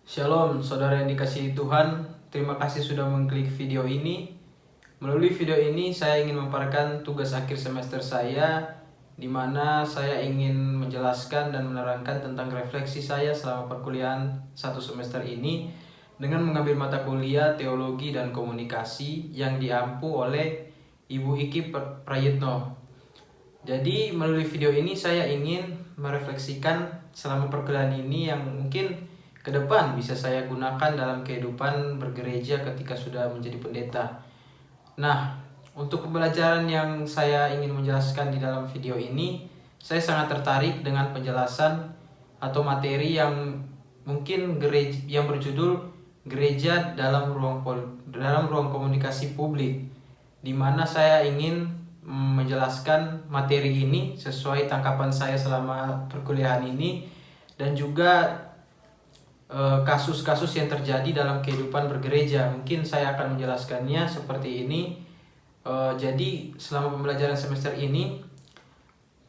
Shalom, saudara yang dikasihi Tuhan. Terima kasih sudah mengklik video ini. Melalui video ini saya ingin memaparkan tugas akhir semester saya, di mana saya ingin menjelaskan dan menerangkan tentang refleksi saya selama perkuliahan satu semester ini dengan mengambil mata kuliah teologi dan komunikasi yang diampu oleh Ibu Iki Prayitno. Jadi melalui video ini saya ingin merefleksikan selama perkuliahan ini yang mungkin ke depan bisa saya gunakan dalam kehidupan bergereja ketika sudah menjadi pendeta. Nah, untuk pembelajaran yang saya ingin menjelaskan di dalam video ini, saya sangat tertarik dengan penjelasan atau materi yang mungkin gereja yang berjudul gereja dalam ruang komunikasi publik, di mana saya ingin menjelaskan materi ini sesuai tangkapan saya selama perkuliahan ini dan juga kasus-kasus yang terjadi dalam kehidupan bergereja. Mungkin saya akan menjelaskannya seperti ini. Jadi selama pembelajaran semester ini,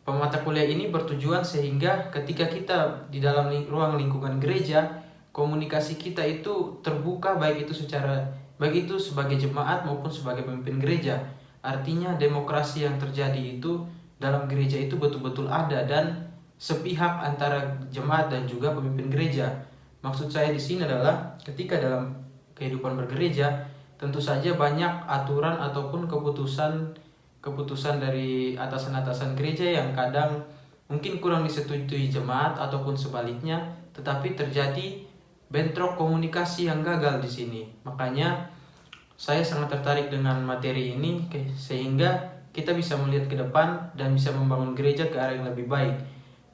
pemata kuliah ini bertujuan sehingga ketika kita di dalam ruang lingkungan gereja, komunikasi kita itu terbuka, baik itu sebagai jemaat maupun sebagai pemimpin gereja. Artinya demokrasi yang terjadi itu dalam gereja itu betul-betul ada dan sepihak antara jemaat dan juga pemimpin gereja. Maksud saya di sini adalah ketika dalam kehidupan bergereja, tentu saja banyak aturan ataupun keputusan dari atasan-atasan gereja yang kadang mungkin kurang disetujui jemaat ataupun sebaliknya, tetapi terjadi bentrok komunikasi yang gagal di sini. Makanya saya sangat tertarik dengan materi ini sehingga kita bisa melihat ke depan dan bisa membangun gereja ke arah yang lebih baik.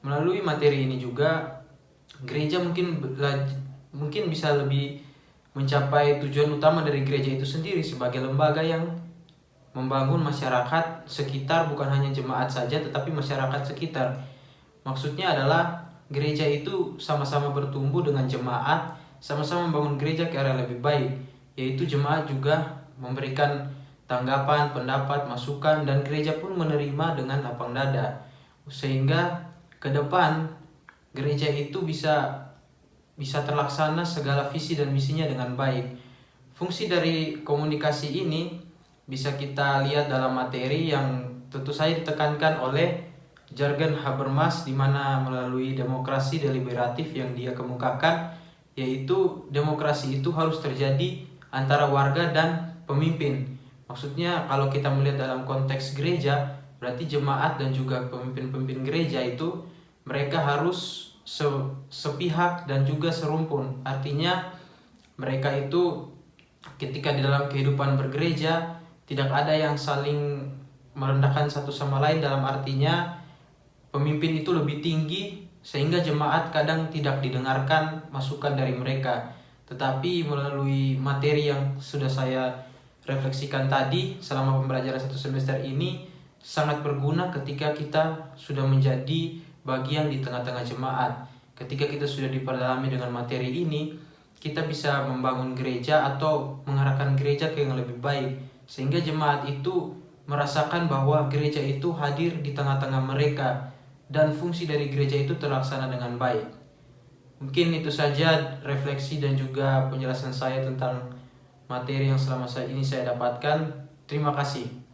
Melalui materi ini juga gereja mungkin bisa lebih mencapai tujuan utama dari gereja itu sendiri sebagai lembaga yang membangun masyarakat sekitar, bukan hanya jemaat saja tetapi masyarakat sekitar. Maksudnya adalah gereja itu sama-sama bertumbuh dengan jemaat, sama-sama membangun gereja ke arah lebih baik, yaitu jemaat juga memberikan tanggapan, pendapat, masukan, dan gereja pun menerima dengan lapang dada, sehingga ke depan gereja itu bisa terlaksana segala visi dan misinya dengan baik. Fungsi dari komunikasi ini bisa kita lihat dalam materi yang tentu saja ditekankan oleh Jürgen Habermas, di mana melalui demokrasi deliberatif yang dia kemukakan, yaitu demokrasi itu harus terjadi antara warga dan pemimpin. Maksudnya kalau kita melihat dalam konteks gereja, berarti jemaat dan juga pemimpin-pemimpin gereja itu mereka harus sepihak dan juga serumpun. Artinya mereka itu ketika di dalam kehidupan bergereja tidak ada yang saling merendahkan satu sama lain, dalam artinya pemimpin itu lebih tinggi sehingga jemaat kadang tidak didengarkan masukan dari mereka. Tetapi melalui materi yang sudah saya refleksikan tadi selama pembelajaran satu semester ini sangat berguna ketika kita sudah menjadi bagian di tengah-tengah jemaat. Ketika kita sudah diperdalami dengan materi ini, kita bisa membangun gereja atau mengarahkan gereja ke yang lebih baik, sehingga jemaat itu merasakan bahwa gereja itu hadir di tengah-tengah mereka dan fungsi dari gereja itu terlaksana dengan baik. Mungkin itu saja refleksi dan juga penjelasan saya tentang materi yang selama ini saya dapatkan. Terima kasih.